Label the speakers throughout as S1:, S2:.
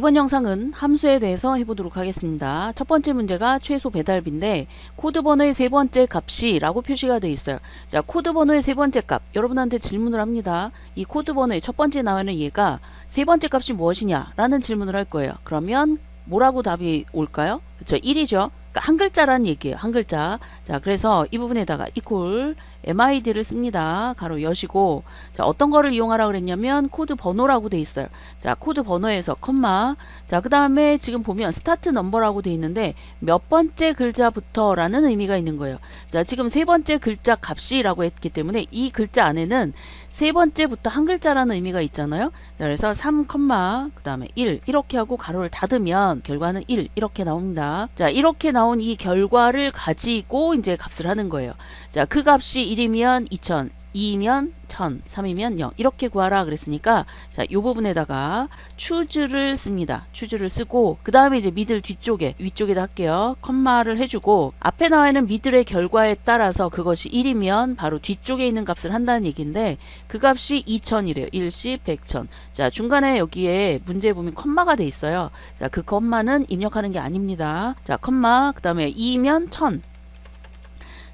S1: 이번 영상은 함수에 대해서 해보도록 하겠습니다. 첫 번째 문제가 최소 배달비인데 코드 번호의 세 번째 값이 라고 표시가 되어 있어요. 자, 코드 번호의 세 번째 값, 여러분한테 질문을 합니다. 이 코드 번호의 첫 번째 나오는 얘가 세 번째 값이 무엇이냐 라는 질문을 할 거예요. 그러면 뭐라고 답이 올까요? 그쵸, 1이죠. 그러니까 한 글자라는 얘기예요. 한 글자. 자, 그래서 이 부분에다가 equal MID를 씁니다. 가로 여시고, 자, 어떤 거를 이용하라 그랬냐면 코드 번호라고 돼 있어요. 자, 코드 번호에서 컴마. 자, 그 다음에 지금 보면 스타트 넘버라고 돼 있는데 몇 번째 글자부터 라는 의미가 있는 거예요. 자, 지금 세 번째 글자 값이라고 했기 때문에 이 글자 안에는 세 번째부터 한 글자라는 의미가 있잖아요. 자, 그래서 3, 그 다음에 1 이렇게 하고 가로를 닫으면 결과는 1 이렇게 나옵니다. 자, 이렇게 나온 이 결과를 가지고 이제 값을 하는 거예요. 자, 그 값이 1이면 2000, 2이면 1000, 3이면 0 이렇게 구하라 그랬으니까 자, 요 부분에다가 choose를 씁니다. choose를 쓰고 그 다음에 이제 미들 뒤쪽에 위쪽에다 할게요. 컴마를 해주고 앞에 나와 있는 미들의 결과에 따라서 그것이 1이면 바로 뒤쪽에 있는 값을 한다는 얘기인데 그 값이 2000이래요. 10, 100, 1000. 자, 중간에 여기에 문제에 보면 컴마가 돼 있어요. 자, 그 컴마는 입력하는 게 아닙니다. 자, 컴마 그 다음에 2면 1000.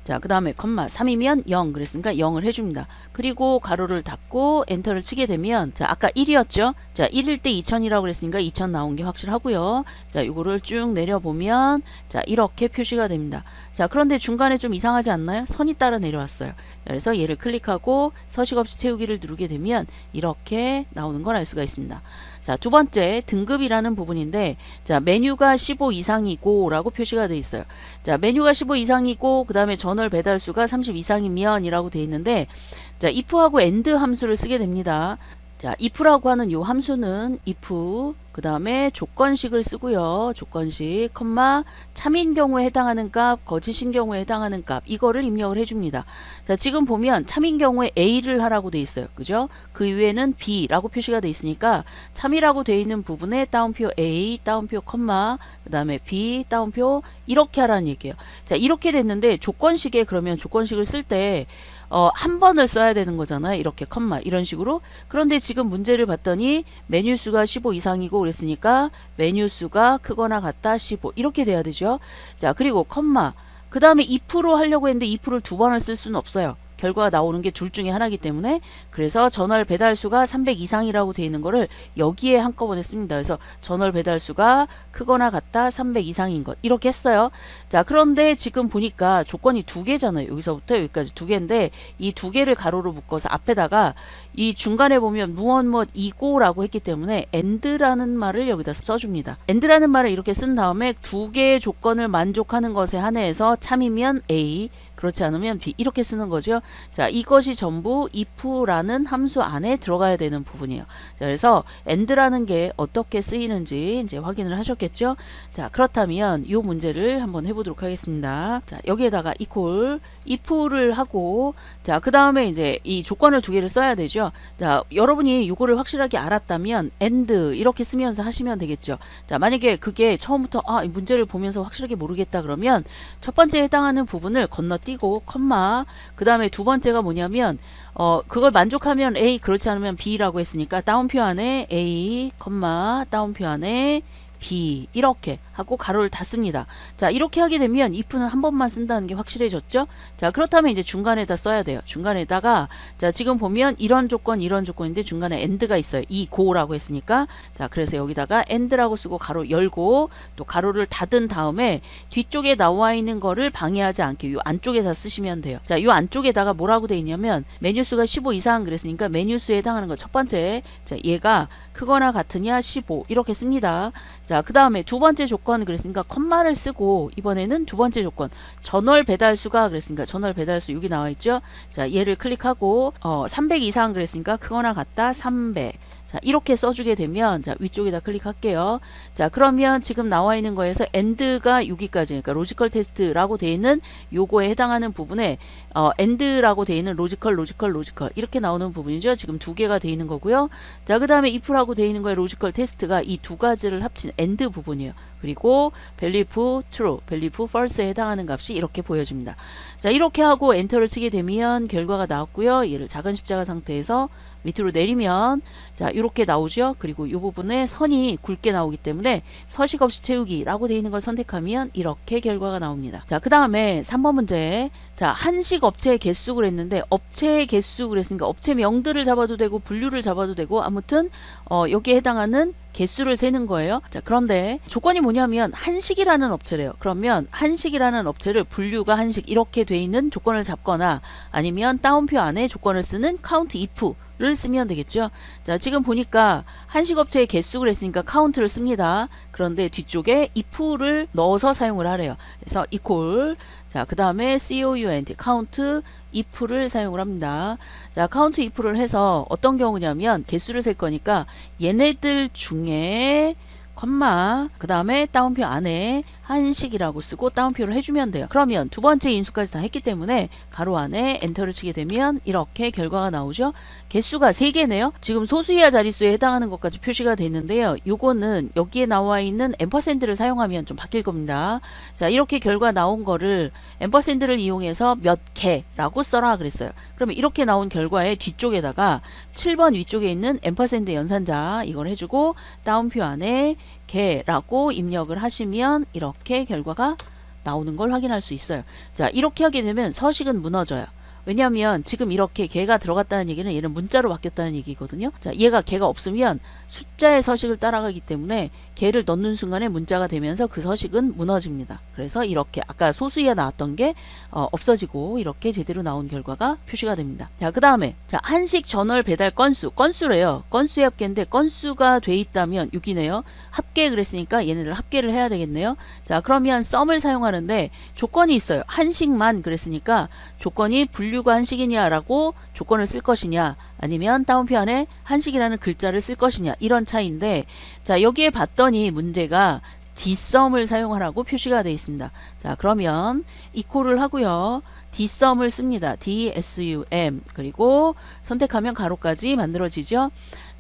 S1: 자, 그 다음에 컴마 3이면 0 그랬으니까 0을 해줍니다. 그리고 가로를 닫고 엔터를 치게 되면 자, 아까 1이었죠. 자, 1일 때 2000이라고 그랬으니까 2000 나온 게 확실하고요. 자, 이거를 쭉 내려보면 자, 이렇게 표시가 됩니다. 자, 그런데 중간에 좀 이상하지 않나요? 선이 따라 내려왔어요. 자, 그래서 얘를 클릭하고 서식 없이 채우기를 누르게 되면 이렇게 나오는 걸 알 수가 있습니다. 자, 두 번째 등급이라는 부분인데 자, 메뉴가 15 이상이고 라고 표시가 되어 있어요. 자, 메뉴가 15 이상이고 그 다음에 전월 배달수가 30 이상이면 이라고 되어 있는데 자, if하고 and 함수를 쓰게 됩니다. 자, if라고 하는 요 함수는 if 그 다음에 조건식을 쓰고요. 조건식 컴마 참인 경우에 해당하는 값, 거짓인 경우에 해당하는 값 이거를 입력을 해줍니다. 자, 지금 보면 참인 경우에 A를 하라고 돼 있어요. 그죠? 그 위에는 B라고 표시가 돼 있으니까 참이라고 돼 있는 부분에 따옴표 A, 따옴표 컴마 그 다음에 B, 따옴표 이렇게 하라는 얘기예요. 자, 이렇게 됐는데 조건식에 그러면 조건식을 쓸 때 한 번을 써야 되는 거잖아요. 이렇게 컴마 이런 식으로. 그런데 지금 문제를 봤더니 메뉴 수가 15 이상이고 그랬으니까 메뉴 수가 크거나 같다 15 이렇게 돼야 되죠. 자, 그리고 컴마 그 다음에 if로 하려고 했는데 if를 두 번을 쓸 수는 없어요. 결과가 나오는 게 둘 중에 하나이기 때문에 그래서 전월 배달수가 300 이상이라고 되어 있는 거를 여기에 한꺼번에 씁니다. 그래서 전월 배달수가 크거나 같다 300 이상인 것 이렇게 했어요. 자, 그런데 지금 보니까 조건이 두 개잖아요. 여기서부터 여기까지 두 개인데 이 두 개를 가로로 묶어서 앞에다가 이 중간에 보면 무엇 이고라고 했기 때문에 and라는 말을 여기다 써줍니다. and라는 말을 이렇게 쓴 다음에 두 개의 조건을 만족하는 것에 한해서 참이면 A 그렇지 않으면 B 이렇게 쓰는 거죠. 자, 이것이 전부 if라는 함수 안에 들어가야 되는 부분이에요. 자, 그래서 and라는 게 어떻게 쓰이는지 이제 확인을 하셨겠죠. 자, 그렇다면 이 문제를 한번 해보도록 하겠습니다. 자, 여기에다가 equal if를 하고 자, 그 다음에 이제 이 조건을 두 개를 써야 되죠. 자, 여러분이 이거를 확실하게 알았다면 and 이렇게 쓰면서 하시면 되겠죠. 자, 만약에 그게 처음부터 이 문제를 보면서 확실하게 모르겠다 그러면 첫 번째 해당하는 부분을 건너뛰고 컴마 그 다음에 두 번째가 뭐냐면 그걸 만족하면 A 그렇지 않으면 B라고 했으니까 다운표 안에 A 컴마 다운표 안에 B 이렇게 하고 가로를 닫습니다. 자, 이렇게 하게 되면 if는 한 번만 쓴다는 게 확실해졌죠. 자, 그렇다면 이제 중간에다 써야 돼요. 중간에다가 자, 지금 보면 이런 조건인데 중간에 and가 있어요. 이 고라고 했으니까 자, 그래서 여기다가 and라고 쓰고 가로 열고 또 가로를 닫은 다음에 뒤쪽에 나와 있는 거를 방해하지 않게 요 안쪽에다 쓰시면 돼요. 자, 요 안쪽에다가 뭐라고 돼 있냐면 메뉴 수가 15 이상 그랬으니까 메뉴 수에 해당하는 거 첫 번째 자, 얘가 크거나 같으냐 15 이렇게 씁니다. 자, 그 다음에 두 번째 조건 그랬으니까 컴마를 쓰고 이번에는 두 번째 조건 전월 배달수가 그랬으니까 전월 배달수 여기 나와 있죠. 자, 얘를 클릭하고 300 이상 그랬으니까 크거나 같다 300 자, 이렇게 써주게 되면 자, 위쪽에다 클릭할게요. 자, 그러면 지금 나와 있는 거에서 and가 여기까지 그러니까 로지컬 테스트라고 되어 있는 요거에 해당하는 부분에 and라고 되어 있는 로지컬 이렇게 나오는 부분이죠. 지금 두 개가 되어 있는 거고요. 자, 그 다음에 if라고 되어 있는 거에 로지컬 테스트가 이 두 가지를 합친 and 부분이에요. 그리고 believe true, believe false에 해당하는 값이 이렇게 보여집니다. 자, 이렇게 하고 엔터를 치게 되면 결과가 나왔고요. 얘를 작은 십자가 상태에서 밑으로 내리면 자 이렇게 나오죠. 그리고 이 부분에 선이 굵게 나오기 때문에 서식 없이 채우기라고 되어 있는 걸 선택하면 이렇게 결과가 나옵니다. 자, 그 다음에 3번 문제. 자, 한식 업체의 개수 그랬는데 업체의 개수 그랬으니까 업체명들을 잡아도 되고 분류를 잡아도 되고 아무튼 여기에 해당하는 개수를 세는 거예요. 자, 그런데 조건이 뭐냐면 한식이라는 업체래요. 그러면 한식이라는 업체를 분류가 한식 이렇게 돼 있는 조건을 잡거나 아니면 따옴표 안에 조건을 쓰는 count if를 쓰면 되겠죠. 자, 지금 보니까 한식업체의 개수를 했으니까 count를 씁니다. 그런데 뒤쪽에 if를 넣어서 사용을 하래요. 그래서 equal 자, 그 다음에 count count if를 사용을 합니다. 자, count if를 해서 어떤 경우냐면 개수를 셀 거니까 얘네들 중에 컴마 그 다음에 따옴표 안에 한식이라고 쓰고 따옴표를 해주면 돼요. 그러면 두 번째 인수까지 다 했기 때문에 가로 안에 엔터를 치게 되면 이렇게 결과가 나오죠. 개수가 3개네요. 지금 소수 이하 자릿수에 해당하는 것까지 표시가 됐는데요. 요거는 여기에 나와 있는 앰퍼샌드를 사용하면 좀 바뀔 겁니다. 자, 이렇게 결과 나온 거를 앰퍼샌드를 이용해서 몇 개라고 써라 그랬어요. 그러면 이렇게 나온 결과의 뒤쪽에다가 7번 위쪽에 있는 앰퍼샌드 연산자 이걸 해주고 따옴표 안에 개라고 입력을 하시면 이렇게 결과가 나오는 걸 확인할 수 있어요. 자, 이렇게 하게 되면 서식은 무너져요. 왜냐하면 지금 이렇게 개가 들어갔다는 얘기는 얘는 문자로 바뀌었다는 얘기거든요. 자, 얘가 개가 없으면 숫자의 서식을 따라가기 때문에 개를 넣는 순간에 문자가 되면서 그 서식은 무너집니다. 그래서 이렇게 아까 소수 이하 나왔던 게 없어지고 이렇게 제대로 나온 결과가 표시가 됩니다. 자, 그 다음에 자, 한식 전월 배달 건수래요. 건수의 합계인데 건수가 돼 있다면 6이네요. 합계 그랬으니까 얘네를 합계를 해야 되겠네요. 자, 그러면 썸을 사용하는데 조건이 있어요. 한식만 그랬으니까 조건이 분류가 한식이냐라고 조건을 쓸 것이냐 아니면 따옴표 안에 한식이라는 글자를 쓸 것이냐 이런 차이인데 자, 여기에 봤더니 문제가 dsum을 사용하라고 표시가 되어 있습니다. 자, 그러면 equal을 하고요. dsum을 씁니다. dsum 그리고 선택하면 가로까지 만들어지죠.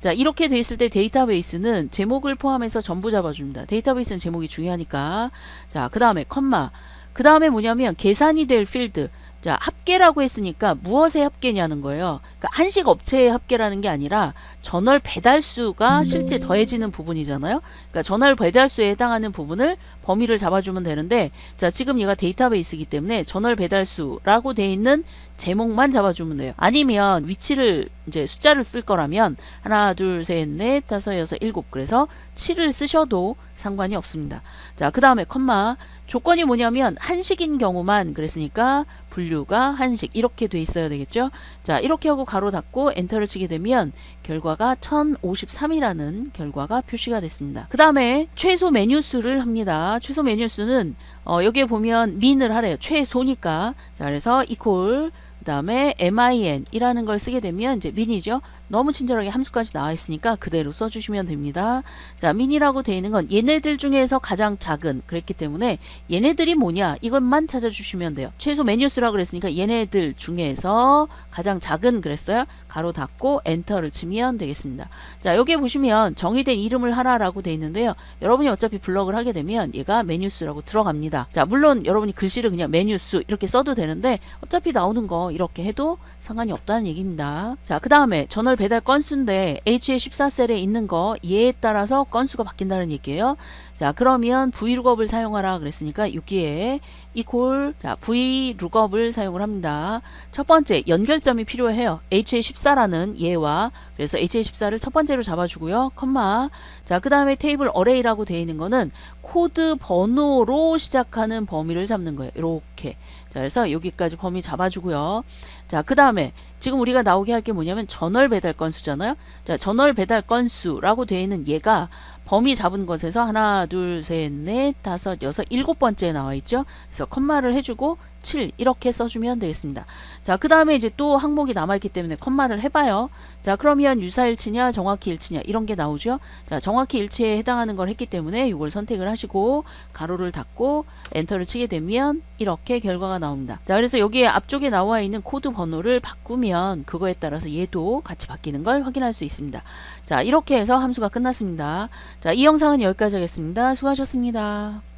S1: 자, 이렇게 돼 있을 때 데이터베이스는 제목을 포함해서 전부 잡아줍니다. 데이터베이스는 제목이 중요하니까. 자, 그 다음에 컴마 그 다음에 뭐냐면 계산이 될 필드 자, 합계라고 했으니까 무엇의 합계냐는 거예요. 그러니까 한식 업체의 합계라는 게 아니라 전월 배달수가 실제 더해지는 부분이잖아요. 그러니까 전월 배달수에 해당하는 부분을 범위를 잡아주면 되는데 자, 지금 얘가 데이터베이스이기 때문에 전월 배달수라고 돼 있는 제목만 잡아주면 돼요. 아니면 위치를 이제 숫자를 쓸 거라면 하나, 둘, 셋, 넷, 다섯, 여섯, 일곱 그래서 7을 쓰셔도 상관이 없습니다. 자, 그 다음에 컴마 조건이 뭐냐면 한식인 경우만 그랬으니까 분류가 한식 이렇게 돼 있어야 되겠죠. 자, 이렇게 하고 가로 닫고 엔터를 치게 되면 결과가 1053이라는 결과가 표시가 됐습니다. 그 다음에 최소 메뉴수를 합니다. 최소 메뉴수는 여기에 보면 민을 하래요. 최소니까. 자, 그래서 equal 그 다음에 min 이라는 걸 쓰게 되면 이제 민이죠. 너무 친절하게 함수까지 나와 있으니까 그대로 써주시면 됩니다. 자, 민이라고 되어 있는 건 얘네들 중에서 가장 작은 그랬기 때문에 얘네들이 뭐냐 이것만 찾아주시면 돼요. 최소 메뉴수라고 그랬으니까 얘네들 중에서 가장 작은 그랬어요. 가로 닫고 엔터를 치면 되겠습니다. 자, 여기에 보시면 정의된 이름을 하라라고 되어 있는데요. 여러분이 어차피 블럭을 하게 되면 얘가 메뉴수라고 들어갑니다. 자, 물론 여러분이 글씨를 그냥 메뉴수 이렇게 써도 되는데 어차피 나오는 거 이렇게 해도 상관이 없다는 얘기입니다. 자, 그 다음에 전월 배달 건수인데 H의 14셀에 있는 거 얘에 따라서 건수가 바뀐다는 얘기예요. 자, 그러면 vlookup을 사용하라 그랬으니까 여기에 equal 자, vlookup을 사용을 합니다. 첫 번째 연결점이 필요해요. H의 14라는 얘와 그래서 H의 14를 첫 번째로 잡아주고요. 컴마 자, 그 다음에 테이블 어레이라고 되어 있는 거는 코드 번호로 시작하는 범위를 잡는 거예요. 이렇게 자, 그래서 여기까지 범위 잡아주고요. 자, 그 다음에 지금 우리가 나오게 할 게 뭐냐면 전월 배달 건수잖아요. 자, 전월 배달 건수라고 되어 있는 얘가 범위 잡은 것에서 하나, 둘, 셋, 넷, 다섯, 여섯, 일곱 번째에 나와 있죠. 그래서 컴마를 해주고 7 이렇게 써주면 되겠습니다. 자, 그 다음에 이제 또 항목이 남아있기 때문에 컴마를 해봐요. 자, 그러면 유사일치냐 정확히 일치냐 이런 게 나오죠. 자, 정확히 일치에 해당하는 걸 했기 때문에 이걸 선택을 하시고 가로를 닫고 엔터를 치게 되면 이렇게 결과가 나옵니다. 자, 그래서 여기에 앞쪽에 나와 있는 코드 번호를 바꾸면 그거에 따라서 얘도 같이 바뀌는 걸 확인할 수 있습니다. 자, 이렇게 해서 함수가 끝났습니다. 자, 이 영상은 여기까지 하겠습니다. 수고하셨습니다.